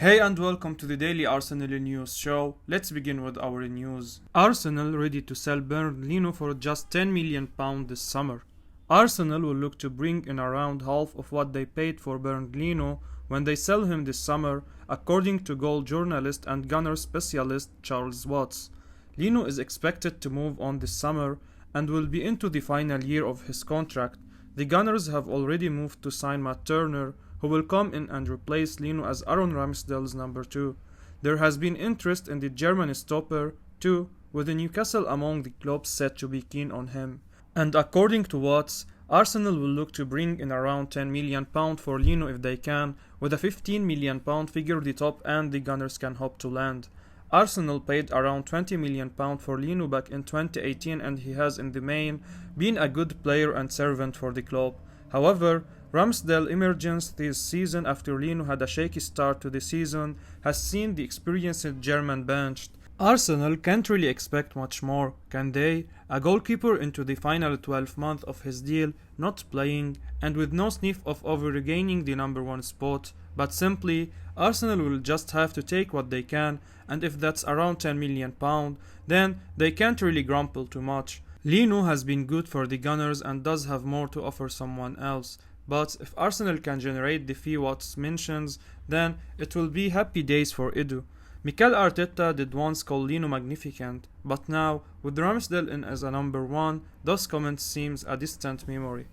Hey and welcome to the daily Arsenal news show. Let's begin with our news. Arsenal ready to sell Bernd Leno for just £10 million this summer. Arsenal will look to bring in around half of what they paid for Bernd Leno when they sell him this summer, according to goal journalist and gunner specialist Charles Watts. Leno is expected to move on this summer and will be into the final year of his contract. The Gunners have already moved to sign Matt Turner, who will come in and replace Leno as Aaron Ramsdale's number 2. There has been interest in the German stopper too, with the Newcastle among the clubs set to be keen on him. And according to Watts, Arsenal will look to bring in around £10 million for Leno if they can, with a £15 million figure the top and the Gunners can hope to land. Arsenal paid around £20 million for Leno back in 2018 and he has in the main been a good player and servant for the club. However, Ramsdale's emergence this season after Leno had a shaky start to the season has seen the experienced German benched. Arsenal can't really expect much more, can they? A goalkeeper into the final 12 months of his deal, not playing, and with no sniff of over-regaining the number 1 spot, but simply, Arsenal will just have to take what they can, and if that's around £10 million, then they can't really grumble too much. Leno has been good for the Gunners and does have more to offer someone else. But if Arsenal can generate the fee Watts mentions, then it will be happy days for Edu. Mikel Arteta did once call Leno magnificent, but now, with Ramsdale in as a number 1, those comments seems a distant memory.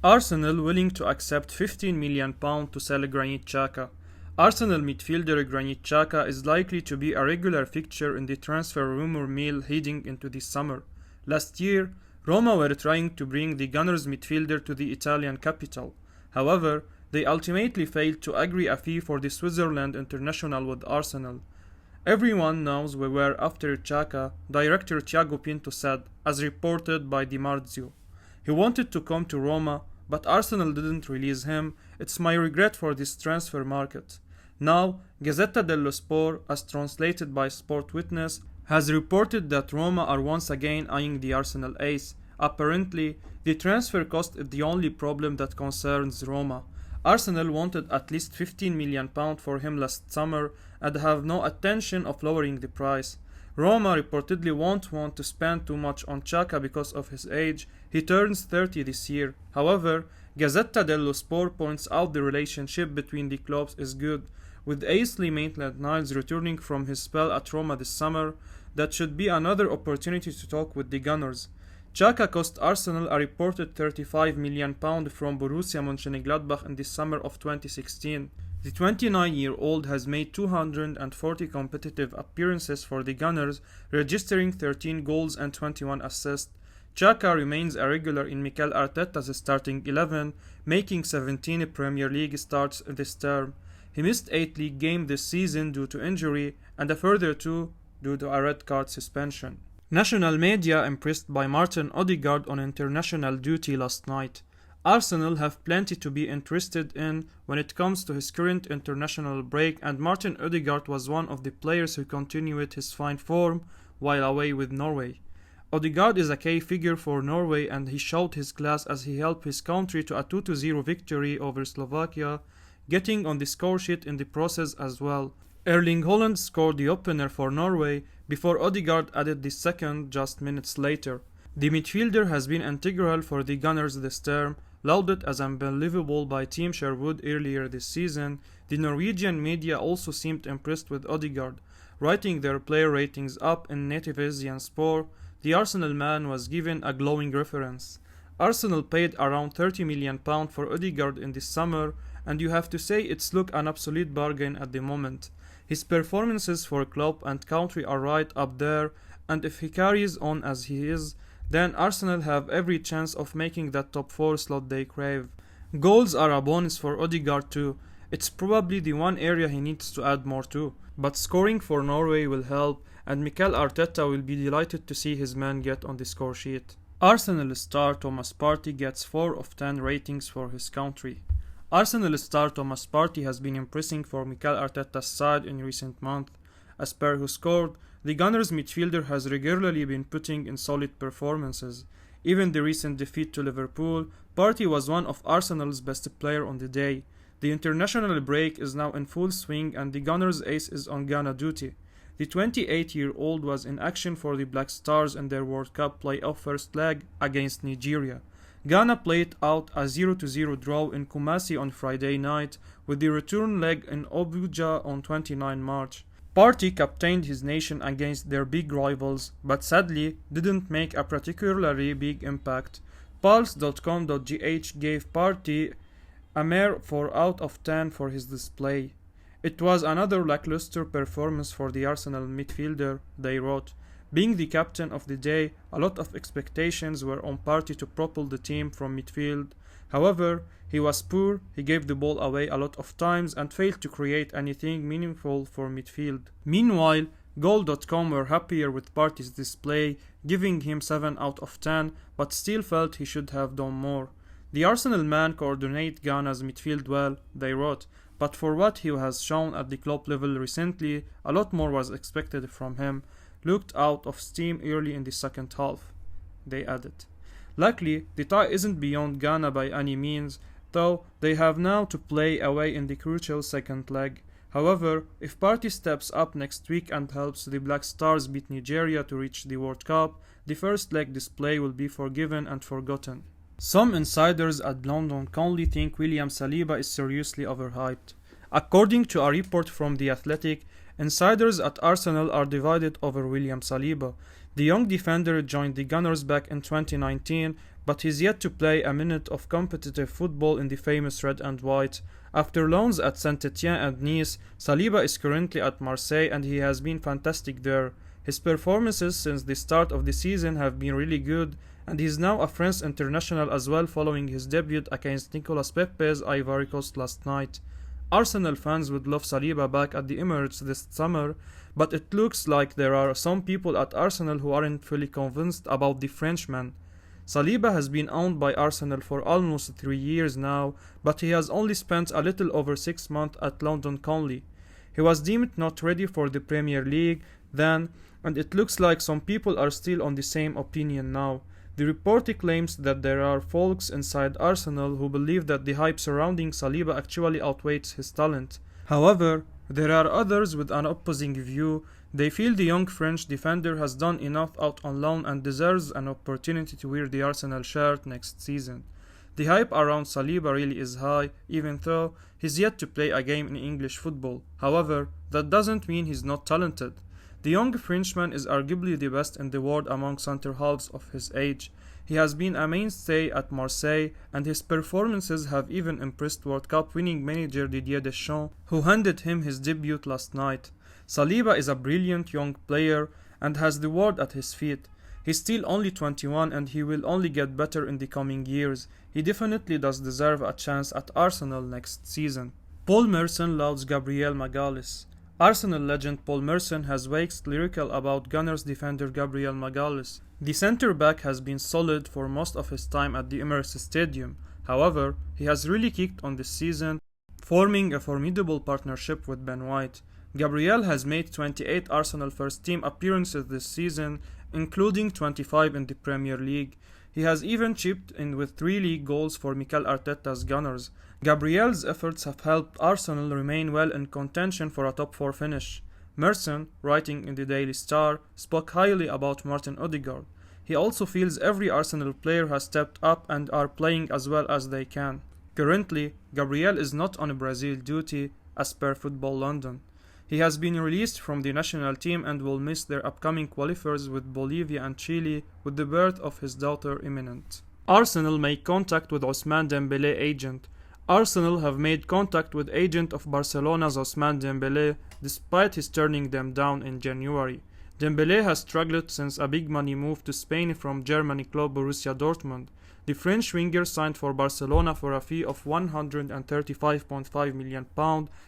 Arsenal willing to accept £15 million to sell Granit Xhaka. Arsenal midfielder Granit Xhaka is likely to be a regular fixture in the transfer rumour mill heading into the summer. Last year, Roma were trying to bring the Gunners midfielder to the Italian capital. However, they ultimately failed to agree a fee for the Switzerland international with Arsenal. Everyone knows we were after Xhaka, director Thiago Pinto said, as reported by Di Marzio. He wanted to come to Roma, but Arsenal didn't release him. It's my regret for this transfer market. Now, Gazzetta dello Sport, as translated by Sport Witness, has reported that Roma are once again eyeing the Arsenal ace. Apparently, the transfer cost is the only problem that concerns Roma. Arsenal wanted at least £15 million for him last summer and have no intention of lowering the price. Roma reportedly won't want to spend too much on Xhaka because of his age. He turns 30 this year. However, Gazzetta dello Sport points out the relationship between the clubs is good. With Ainsley Maitland-Niles returning from his spell at Roma this summer, that should be another opportunity to talk with the Gunners. Xhaka cost Arsenal a reported £35 million from Borussia Mönchengladbach in the summer of 2016. The 29-year-old has made 240 competitive appearances for the Gunners, registering 13 goals and 21 assists. Xhaka remains a regular in Mikel Arteta's starting 11, making 17 Premier League starts this term. He missed 8 league games this season due to injury and a further 2 due to a red card suspension. National media impressed by Martin Odegaard on international duty last night. Arsenal have plenty to be interested in when it comes to his current international break, and Martin Odegaard was one of the players who continued his fine form while away with Norway. Odegaard is a key figure for Norway and he showed his class as he helped his country to a 2-0 victory over Slovakia, getting on the score sheet in the process as well. Erling Haaland scored the opener for Norway before Odegaard added the second just minutes later. The midfielder has been integral for the Gunners this term, lauded as unbelievable by Team Sherwood earlier this season. The Norwegian media also seemed impressed with Odegaard, writing their player ratings up in native Asian sport. The Arsenal man was given a glowing reference. Arsenal paid around £30 million for Odegaard in the summer, and you have to say it's look an absolute bargain at the moment. His performances for club and country are right up there, and if he carries on as he is, then Arsenal have every chance of making that top 4 slot they crave. Goals are a bonus for Odegaard too. It's probably the one area he needs to add more to, but scoring for Norway will help, and Mikel Arteta will be delighted to see his man get on the score sheet. Arsenal star Thomas Partey gets 4 of 10 ratings for his country. Arsenal star Thomas Partey has been impressing for Mikel Arteta's side in recent months. As per Who Scored, the Gunners midfielder has regularly been putting in solid performances. Even the recent defeat to Liverpool, Partey was one of Arsenal's best players on the day. The international break is now in full swing and the Gunners' ace is on Ghana duty. The 28-year-old was in action for the Black Stars in their World Cup playoff first leg against Nigeria. Ghana played out a 0-0 draw in Kumasi on Friday night, with the return leg in Abuja on 29 March. Partey captained his nation against their big rivals, but sadly didn't make a particularly big impact. Pulse.com.gh gave Partey a mere 4 out of 10 for his display. It was another lackluster performance for the Arsenal midfielder, they wrote. Being the captain of the day, a lot of expectations were on Partey to propel the team from midfield. However, he was poor, he gave the ball away a lot of times and failed to create anything meaningful for midfield. Meanwhile, Goal.com were happier with Partey's display, giving him 7 out of 10, but still felt he should have done more. The Arsenal man coordinated Ghana's midfield well, they wrote, but for what he has shown at the club level recently, a lot more was expected from him. Looked out of steam early in the second half, they added. Luckily, the tie isn't beyond Ghana by any means, though they have now to play away in the crucial second leg. However, if Partey steps up next week and helps the Black Stars beat Nigeria to reach the World Cup, the first leg display will be forgiven and forgotten. Some insiders at London Colney think William Saliba is seriously overhyped. According to a report from The Athletic, insiders at Arsenal are divided over William Saliba. The young defender joined the Gunners back in 2019, but he's yet to play a minute of competitive football in the famous red and white. After loans at Saint-Etienne and Nice, Saliba is currently at Marseille and he has been fantastic there. His performances since the start of the season have been really good, and he's now a French international as well following his debut against Nicolas Pepe's Ivory Coast last night. Arsenal fans would love Saliba back at the Emirates this summer, but it looks like there are some people at Arsenal who aren't fully convinced about the Frenchman. Saliba has been owned by Arsenal for almost 3 years now, but he has only spent a little over 6 months at London Colney. He was deemed not ready for the Premier League then, and it looks like some people are still on the same opinion now. The report claims that there are folks inside Arsenal who believe that the hype surrounding Saliba actually outweighs his talent. However, there are others with an opposing view. They feel the young French defender has done enough out on loan and deserves an opportunity to wear the Arsenal shirt next season. The hype around Saliba really is high, even though he's yet to play a game in English football. However, that doesn't mean he's not talented. The young Frenchman is arguably the best in the world among centre-halves of his age. He has been a mainstay at Marseille, and his performances have even impressed World Cup winning manager Didier Deschamps, who handed him his debut last night. Saliba is a brilliant young player and has the world at his feet. He's still only 21 and he will only get better in the coming years. He definitely does deserve a chance at Arsenal next season. Paul Merson lauds Gabriel Magalhães. Arsenal legend Paul Merson has waxed lyrical about Gunners defender Gabriel Magalhães. The centre-back has been solid for most of his time at the Emirates Stadium. However, he has really kicked on this season, forming a formidable partnership with Ben White. Gabriel has made 28 Arsenal first-team appearances this season, including 25 in the Premier League. He has even chipped in with 3 league goals for Mikel Arteta's Gunners. Gabriel's efforts have helped Arsenal remain well in contention for a top 4 finish. Merson, writing in the Daily Star, spoke highly about Martin Odegaard. He also feels every Arsenal player has stepped up and are playing as well as they can. Currently, Gabriel is not on Brazil duty, as per Football London. He has been released from the national team and will miss their upcoming qualifiers with Bolivia and Chile, with the birth of his daughter imminent. Arsenal make contact with Ousmane Dembele Agent. Arsenal have made contact with agent of Barcelona's Ousmane Dembele, despite his turning them down in January. Dembele has struggled since a big money move to Spain from German club Borussia Dortmund. The French winger signed for Barcelona for a fee of £135.5 million,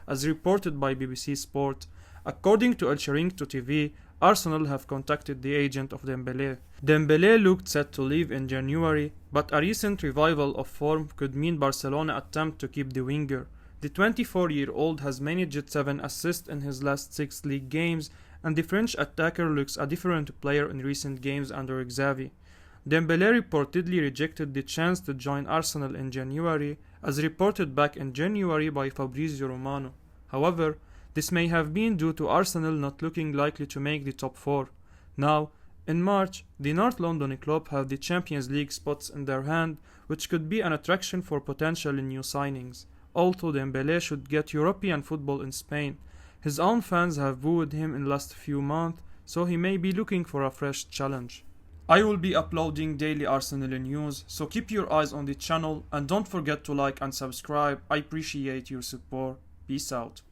as reported by BBC Sport. According to El Chiringuito TV, Arsenal have contacted the agent of Dembele. Dembele looked set to leave in January, but a recent revival of form could mean Barcelona attempt to keep the winger. The 24-year-old has managed 7 assists in his last 6 league games, and the French attacker looks a different player in recent games under Xavi. Dembélé reportedly rejected the chance to join Arsenal in January, as reported back in January by Fabrizio Romano. However, this may have been due to Arsenal not looking likely to make the top 4. Now, in March, the North London club have the Champions League spots in their hand, which could be an attraction for potential new signings. Although Dembélé should get European football in Spain, his own fans have booed him in the last few months, so he may be looking for a fresh challenge. I will be uploading daily Arsenal news, so keep your eyes on the channel and don't forget to like and subscribe. I appreciate your support. Peace out.